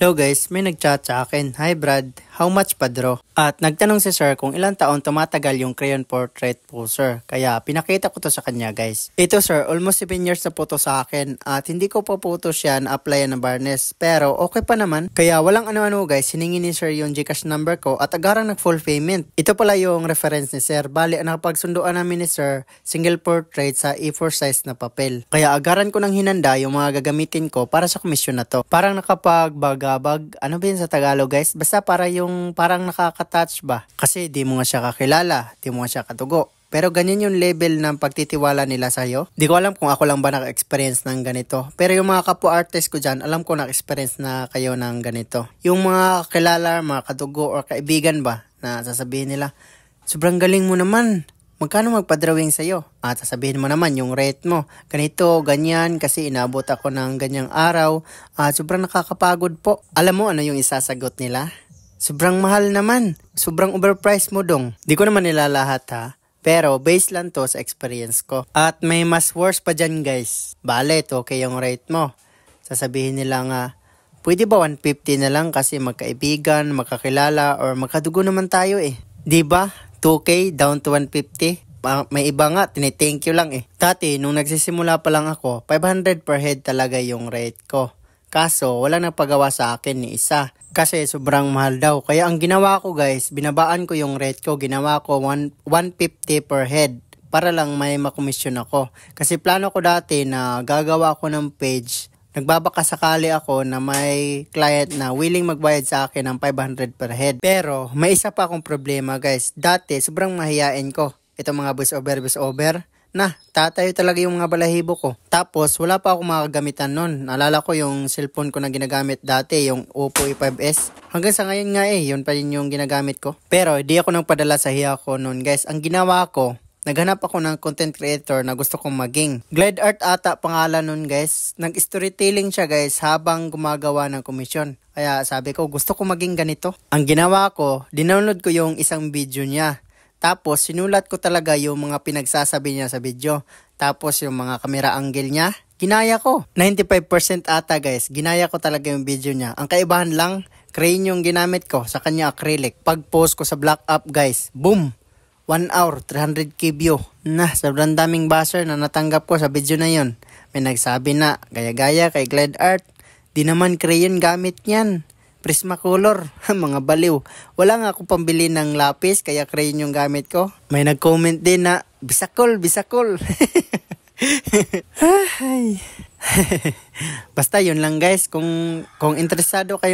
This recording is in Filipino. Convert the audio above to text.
Hello guys, may nag-chat sa akin. Hi Brad, how much pa draw? At nagtanong si sir kung ilang taon tumatagal yung crayon portrait po sir. Kaya pinakita ko to sa kanya guys. Ito sir, almost 7 years na po to sa akin. At hindi ko pa po to siya na-applyan ng varnish. Pero okay pa naman. Kaya walang ano-ano guys, hiningi ni sir yung Gcash number ko at agarang nag-full payment. Ito pala yung reference ni sir. Bali, nakapagsunduan namin ni sir, single portrait sa A4 size na papel. Kaya agaran ko ng hinanda yung mga gagamitin ko para sa komisyon na to. Parang nakapagbagabag, ano ba yun sa Tagalog guys? Basta para yung parang nakaka-touch ba? Kasi di mo nga siya kakilala, di mo nga siya katugo. Pero ganyan yung level ng pagtitiwala nila sa'yo. Di ko alam kung ako lang ba naka-experience ng ganito. Pero yung mga kapwa-artist ko dyan, alam ko naka-experience na kayo ng ganito. Yung mga kakilala, mga katugo, or kaibigan ba, na sasabihin nila, sobrang galing mo naman. Magkano magpa-drawing sa'yo? At sasabihin mo naman yung rate mo. Ganito, ganyan, kasi inabot ako ng ganyang araw. At sobrang nakakapagod po. Alam mo ano yung isasagot nila? Sobrang mahal naman. Sobrang overpriced mo dong. Di ko naman nilalahat ha. Pero base lang to sa experience ko. At may mas worse pa dyan guys. Bale, okay yung rate mo. Sasabihin nila nga, pwede ba 150 na lang kasi magkaibigan, magkakilala, or magkadugo naman tayo eh. Diba? 2K down to 150. May iba nga, thank you lang eh. Dati, nung nagsisimula pa lang ako, 500 per head talaga yung rate ko. Kaso, wala nagpagawa sa akin ni isa. Kasi sobrang mahal daw. Kaya ang ginawa ko guys, binabaan ko yung rate ko. Ginawa ko 150 per head. Para lang may makomisyon ako. Kasi plano ko dati na gagawa ko ng page. Nagbabaka sakali ako na may client na willing magbayad sa akin ng 500 per head. Pero may isa pa akong problema guys. Dati sobrang mahiyain ko. Ito mga voice over. Na, tatayo talaga yung mga balahibo ko. Tapos wala pa akong makagamitan nun. Naalala ko yung cellphone ko na ginagamit dati, yung Oppo A5s. Hanggang sa ngayon nga yun pa rin yung ginagamit ko. Pero di ako nagpadala sa hiya ko nun guys. Ang ginawa ko, naghanap ako ng content creator na gusto kong maging. Glide Art ata pangalan nun guys. Nag-storytelling siya guys habang gumagawa ng komisyon. Kaya sabi ko gusto ko maging ganito. Ang ginawa ko, dinownload ko yung isang video niya. Tapos sinulat ko talaga yung mga pinagsasabi niya sa video. Tapos yung mga camera angle niya, ginaya ko. 95% ata guys, ginaya ko talaga yung video niya. Ang kaibahan lang, crayon yung ginamit ko, sa kanya acrylic. Pag post ko sa Black Up guys, boom! 1 hour, 300k view. Sobrang daming buzzer na natanggap ko sa video na yun. May nagsabi na, gaya-gaya kay Glide Art. Di naman crayon gamit niyan. Prismacolor, mga baliw. Wala nga akong pambili ng lapis, kaya crayon yung gamit ko. May nag-comment din na, bisakol. Basta yun lang guys, kung interesado kayo